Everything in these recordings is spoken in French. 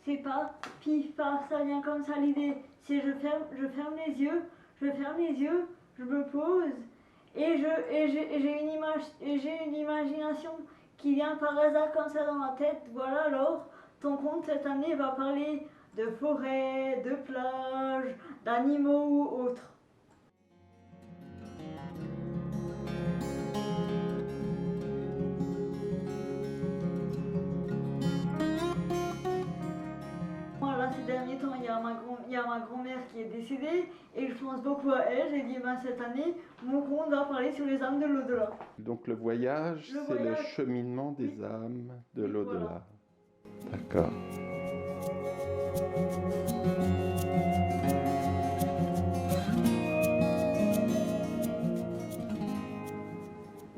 c'est pas pif paf, ça vient comme ça l'idée. C'est je ferme les yeux, je me pose et j'ai une imagination qui vient par hasard comme ça dans ma tête. Voilà, alors ton conte cette année va parler de forêt, de plage, d'animaux ou autres. Voilà, ces derniers temps, il y a ma grand-mère qui est décédée et je pense beaucoup à elle. J'ai dit, cette année, mon conte va parler sur les âmes de l'au-delà. Donc le voyage, c'est le cheminement des âmes de l'au-delà. Voilà. D'accord.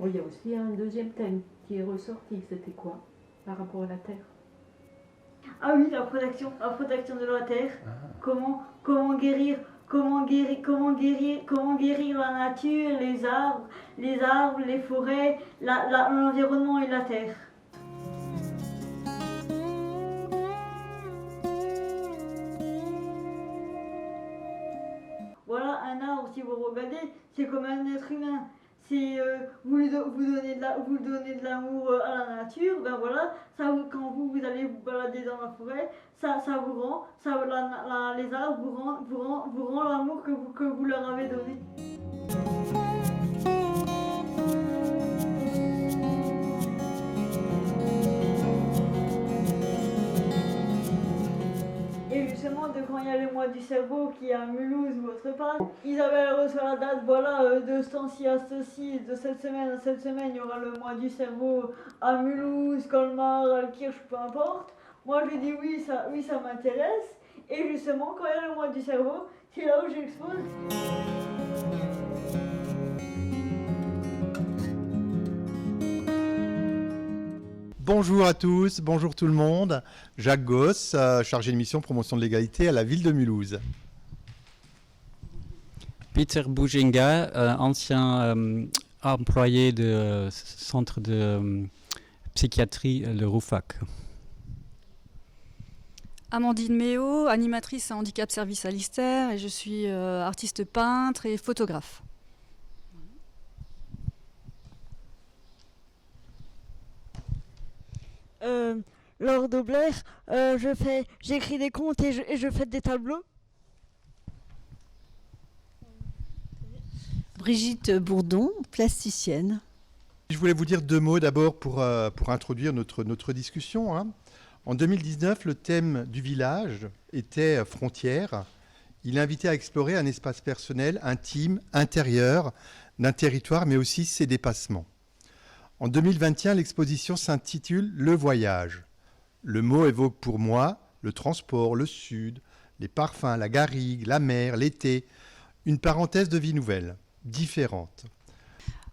Oh, il y a aussi un deuxième thème qui est ressorti. C'était quoi par rapport à la Terre? Ah oui, la protection de la terre. Comment guérir la nature, les arbres, les forêts, l'environnement et la terre. Voilà, un arbre, si vous regardez, c'est comme un être humain. C'est vous donnez de l'amour à la nature, ben voilà, quand vous allez vous balader dans la forêt, ça vous rend, les arbres vous rend l'amour que vous leur avez donné. Et justement, quand il y a le mois du cerveau qui est à Mulhouse ou autre part, Isabelle reçoit la date, voilà, de ce temps-ci à ce temps-ci, de cette semaine à cette semaine, il y aura le mois du cerveau à Mulhouse, Colmar, Alkirch, peu importe. Moi je dis oui, ça m'intéresse. Et justement, quand il y a le mois du cerveau, c'est là où j'expose. Bonjour à tous, bonjour tout le monde. Jacques Gosse, chargé de mission promotion de l'égalité à la ville de Mulhouse. Peter Boujenga, ancien employé du centre de psychiatrie, le RUFAC. Amandine Méo, animatrice à Handicap Service à Lister, et je suis artiste peintre et photographe. Laure Dobler, j'écris des contes et je fais des tableaux. Brigitte Bourdon, plasticienne. Je voulais vous dire deux mots d'abord pour introduire notre discussion. Hein. En 2019, le thème du village était frontières. Il invitait à explorer un espace personnel, intime, intérieur d'un territoire, mais aussi ses dépassements. En 2021, l'exposition s'intitule « Le voyage ». Le mot évoque pour moi le transport, le sud, les parfums, la garrigue, la mer, l'été, une parenthèse de vie nouvelle, différente.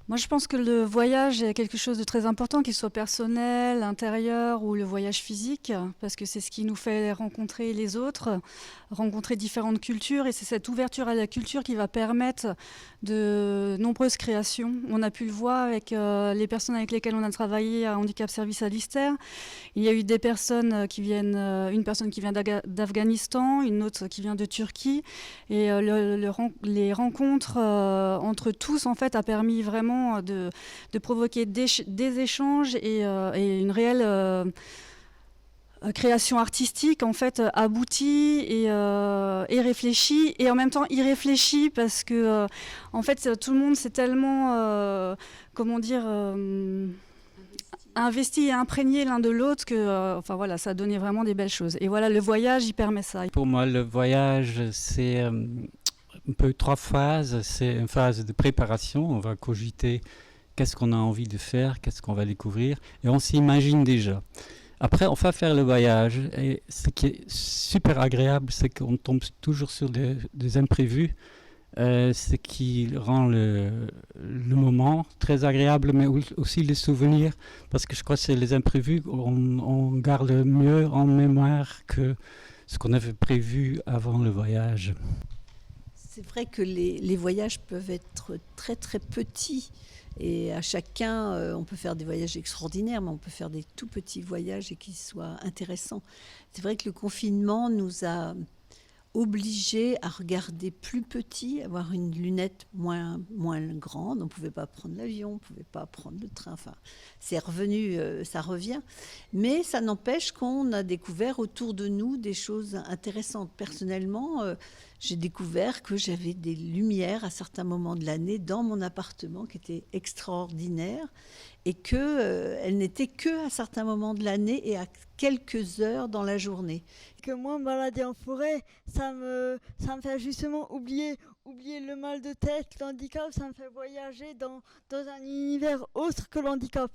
Moi, je pense que le voyage est quelque chose de très important, qu'il soit personnel, intérieur ou le voyage physique, parce que c'est ce qui nous fait rencontrer les autres, rencontrer différentes cultures, et c'est cette ouverture à la culture qui va permettre de nombreuses créations. On a pu le voir avec les personnes avec lesquelles on a travaillé à Handicap Service à Lister. Il y a eu des personnes qui viennent, une personne qui vient d'Afghanistan, une autre qui vient de Turquie, et les rencontres entre tous, en fait, a permis vraiment de provoquer des échanges et une réelle création artistique en fait aboutie et réfléchie, et en même temps irréfléchie, parce que en fait tout le monde s'est tellement investi et imprégné l'un de l'autre que enfin voilà, ça a donné vraiment des belles choses. Et voilà, le voyage il permet ça. Pour moi, le voyage, c'est un peu trois phases. C'est une phase de préparation, on va cogiter qu'est-ce qu'on a envie de faire, qu'est-ce qu'on va découvrir, et on s'imagine déjà. Après, on va faire le voyage, et ce qui est super agréable, c'est qu'on tombe toujours sur des imprévus, ce qui rend le moment très agréable, mais aussi les souvenirs, parce que je crois que c'est les imprévus on garde mieux en mémoire que ce qu'on avait prévu avant le voyage. C'est vrai que les voyages peuvent être très très petits Et à chacun, on peut faire des voyages extraordinaires, mais on peut faire des tout petits voyages et qui soient intéressants. C'est vrai que le confinement nous a obligés à regarder plus petit, avoir une lunette moins grande. On ne pouvait pas prendre l'avion, on ne pouvait pas prendre le train. Enfin, c'est revenu, ça revient. Mais ça n'empêche qu'on a découvert autour de nous des choses intéressantes. Personnellement, j'ai découvert que j'avais des lumières à certains moments de l'année dans mon appartement qui étaient extraordinaires et qu'elles n'étaient que à certains moments de l'année et à quelques heures dans la journée. Que moi, me balader en forêt, ça me fait justement oublier le mal de tête, l'handicap, ça me fait voyager dans un univers autre que l'handicap.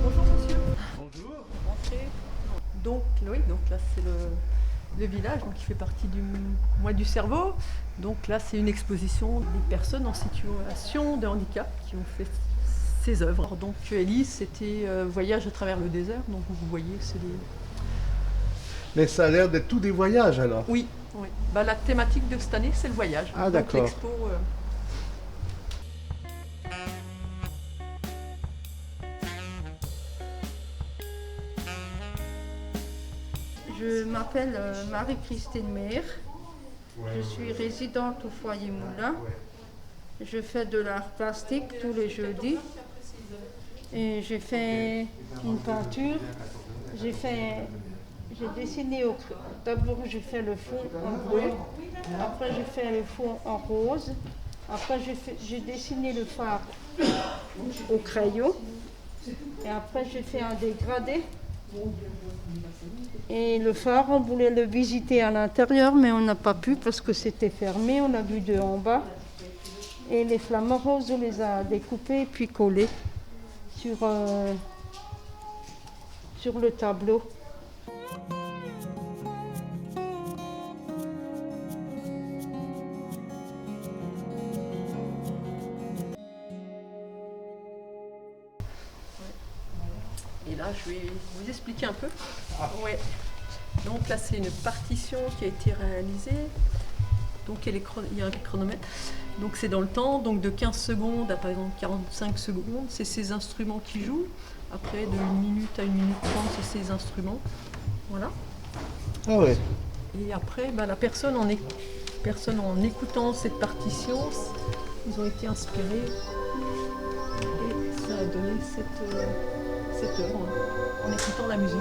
Bonjour monsieur. Bonjour. Entrez. Donc là c'est le village, donc qui fait partie du mois du cerveau. Donc là c'est une exposition des personnes en situation de handicap qui ont fait ces œuvres. Donc Elise, c'était Voyage à travers le désert, donc vous voyez c'est des... Mais ça a l'air d'être tous des voyages alors. Oui. Bah, la thématique de cette année c'est le voyage. Ah donc, d'accord. l'expo, Je m'appelle Marie-Christine Meyer. Je suis résidente au foyer Moulin. Je fais de l'art plastique tous les jeudis. Et j'ai fait une peinture. J'ai dessiné d'abord j'ai fait le fond en bleu. Après j'ai fait le fond en rose. Après j'ai dessiné le phare au crayon. Et après j'ai fait un dégradé. Et le phare, on voulait le visiter à l'intérieur, mais on n'a pas pu parce que c'était fermé. On a vu de en bas. Et les flamants roses, on les a découpés et puis collés sur le tableau. Et là, je vais vous expliquer un peu. Ouais. Donc là, c'est une partition qui a été réalisée. Donc il y a un chronomètre. Donc c'est dans le temps, donc de 15 secondes à par exemple 45 secondes, c'est ces instruments qui jouent. Après, de 1 minute à 1 minute 30, c'est ces instruments. Voilà. Ah ouais. Et après, la personne en écoutant cette partition, ils ont été inspirés. Et ça a donné cette œuvre en écoutant la musique.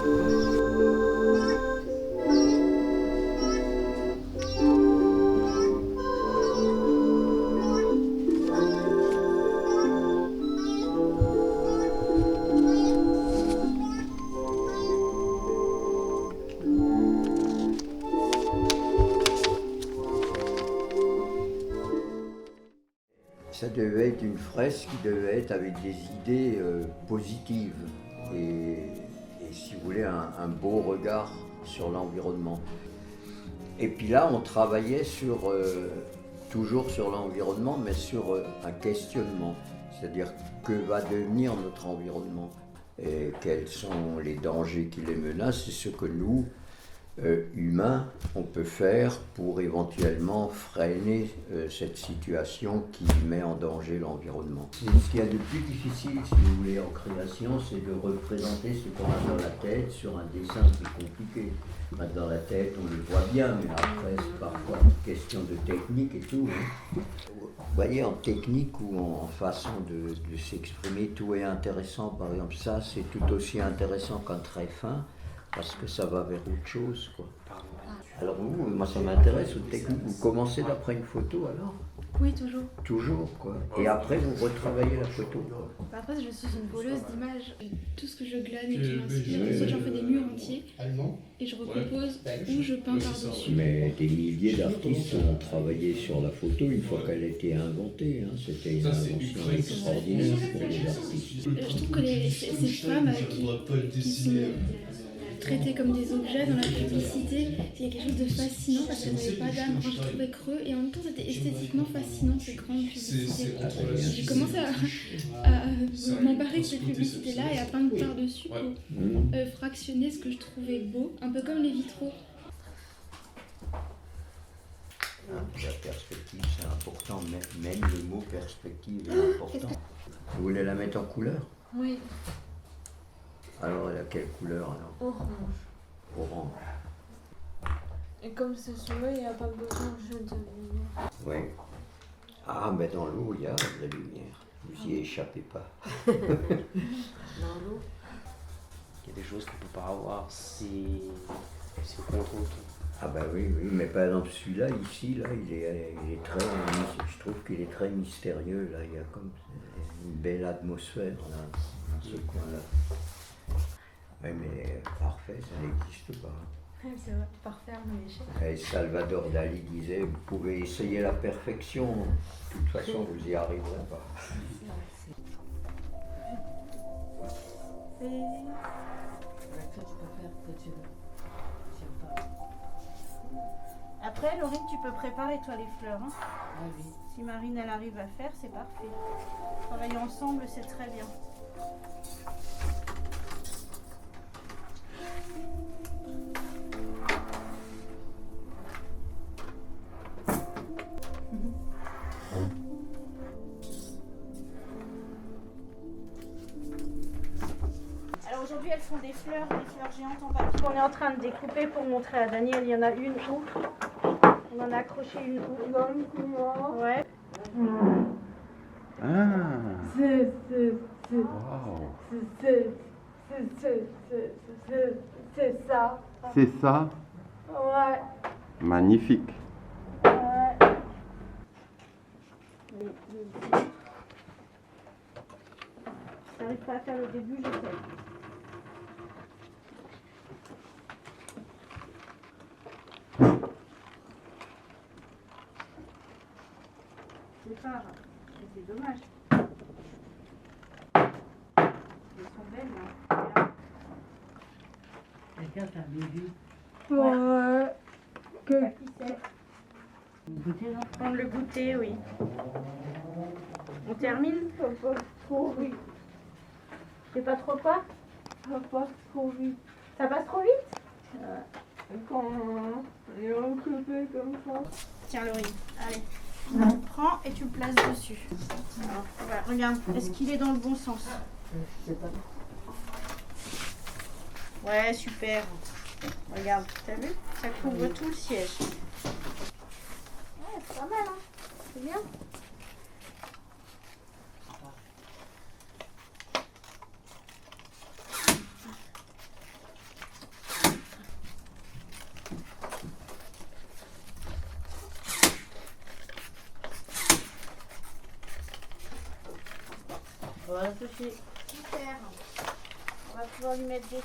Ça devait être une fresque qui devait être avec des idées positives et si vous voulez, un beau regard sur l'environnement. Et puis là, on travaillait toujours sur l'environnement, mais sur un questionnement, c'est-à-dire que va devenir notre environnement et quels sont les dangers qui les menacent et ce que nous, humains, on peut faire pour éventuellement freiner cette situation qui met en danger l'environnement. Ce qu'il y a de plus difficile, si vous voulez, en création, c'est de représenter ce qu'on a dans la tête sur un dessin plus compliqué. Dans la tête, on le voit bien, mais après, c'est parfois une question de technique et tout. Hein. Vous voyez, en technique ou en façon de s'exprimer, tout est intéressant. Par exemple, ça, c'est tout aussi intéressant qu'un trait fin, parce que ça va vers autre chose, quoi. Alors vous, moi ça m'intéresse, aux techniques. Vous commencez d'après une photo alors? Oui, toujours. Toujours, quoi. Et après, vous retravaillez la photo, quoi. Après, je suis une voleuse d'images. Tout ce que je glane et qui m'inspire, soit j'en fais des murs entiers et je recompose ou je peins par-dessus. Mais des milliers d'artistes ont travaillé sur la photo une fois qu'elle a été inventée. Hein. C'était une invention extraordinaire pour les artistes. Je trouve que ces femmes qui sont traités comme des objets dans la publicité. Il y a quelque chose de fascinant parce qu'elles n'avaient pas d'âme. Enfin, je trouvais creux et en même temps c'était esthétiquement fascinant ces grandes publicités. J'ai commencé à m'emparer de cette publicité-là et à peindre par-dessus pour fractionner ce que je trouvais beau, un peu comme les vitraux. La perspective, c'est important, même le mot perspective est important. Vous voulez la mettre en couleur? Oui. Alors, elle a quelle couleur alors? Orange. Orange. Et comme c'est soleil, il n'y a pas besoin de lumière. Oui. Ah, mais dans l'eau, il y a de la lumière. Vous y échappez pas. Dans l'eau. Il y a des choses qu'on ne peut pas avoir si on contrôle tout. Ah bah oui, mais par exemple celui-là, ici, là, il est très, je trouve qu'il est très mystérieux, là, il y a comme une belle atmosphère là, dans ce coin-là. Oui, mais parfait, ça n'existe pas. C'est vrai, parfait, mais échec. Et Salvador Dali disait, vous pouvez essayer la perfection, de toute façon, vous y arriverez pas. Après, Laurine, tu peux préparer toi les fleurs. Hein. Ah oui. Si Marine elle arrive à faire, c'est parfait. Travailler ensemble, c'est très bien. Alors aujourd'hui, elles font des fleurs géantes en papier. On est en train de découper pour montrer à Daniel. Il y en a une où on en a accroché une où. Ouais. Ah. C'est ça. C'est ça? Ouais. Magnifique. Ouais. J'arrive pas à faire le début, j'essaie. C'est pas grave, c'est dommage. Elles sont belles là. Quelqu'un t'a vu? Ouais. Qui c'est? Goûter, non? Prendre le goûter, oui. On termine? Pas trop vite. C'est pas trop quoi? Pas trop vite. Ça passe trop vite? Quand on est occupé comme ça. Tiens, Laurine, allez. Tu le prends et tu le places dessus. Alors, voilà, regarde, est-ce qu'il est dans le bon sens? Je sais pas. Ouais, super. Regarde, t'as vu? Ça couvre tout le siège. Ouais, c'est pas mal, hein? C'est bien. Voilà, Sophie. Super. On va pouvoir lui mettre des...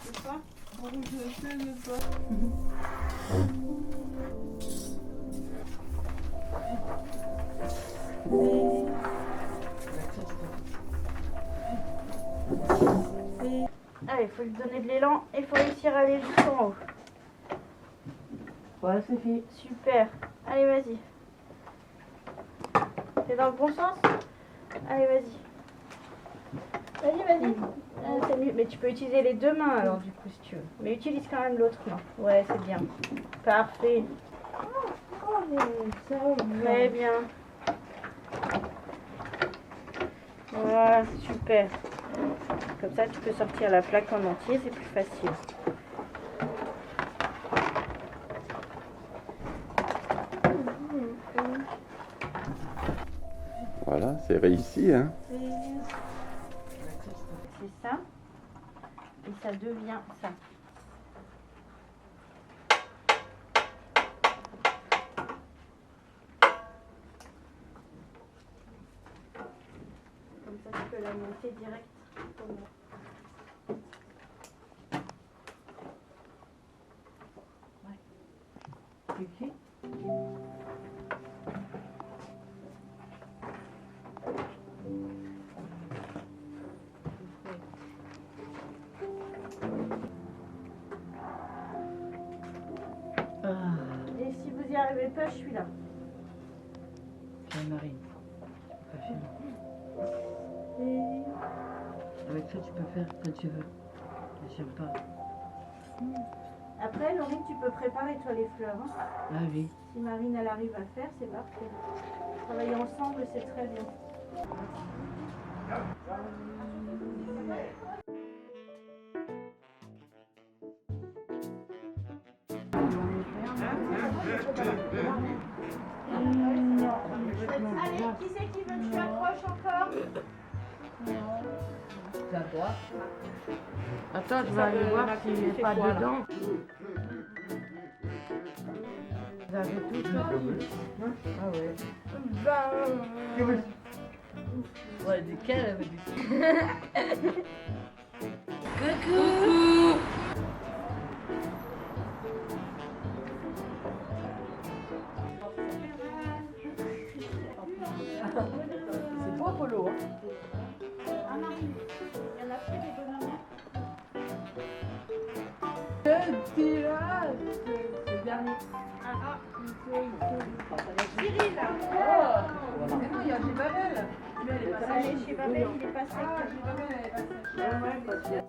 C'est quoi? Je sais, mais pas. Allez, il faut lui donner de l'élan et il faut réussir à aller jusqu'en haut. Voilà, Sophie. Super. Allez, vas-y. C'est dans le bon sens? Allez, vas-y. Vas-y. C'est mieux. Mais tu peux utiliser les deux mains alors du coup si tu veux. Mais utilise quand même l'autre main. Ouais, c'est bien. Parfait. Très bien. Voilà, super. Comme ça, tu peux sortir la plaque en entier, c'est plus facile. Voilà, c'est réussi, hein? C'est ça. Et ça devient ça. Comme ça, tu peux la monter direct. Ici. pas celui-là. J'ai Marine. Pas chez moi. Avec ça, tu peux faire quand tu veux. Mais j'aime pas. Après, Laurie, tu peux préparer toi les fleurs. Hein. Ah oui. Si Marine elle arrive à faire, c'est parfait. Travailler ensemble, c'est très bien. Allez, qui c'est qui veut que tu accroches encore? D'accord. Attends, je vais aller voir s'il n'est pas dedans. Vous avez tout sorti. Ah ouais. Ouais, desquels elle veut dire. Coucou. C'est beau, Polo. Hein. Ah Marine, il y en a plus des bonhommes. C'est le dernier. Cyril là. Mais non, il y a chez Babel. Allez, chez Babel, il est passé. Ah, chez Babel, elle est passée.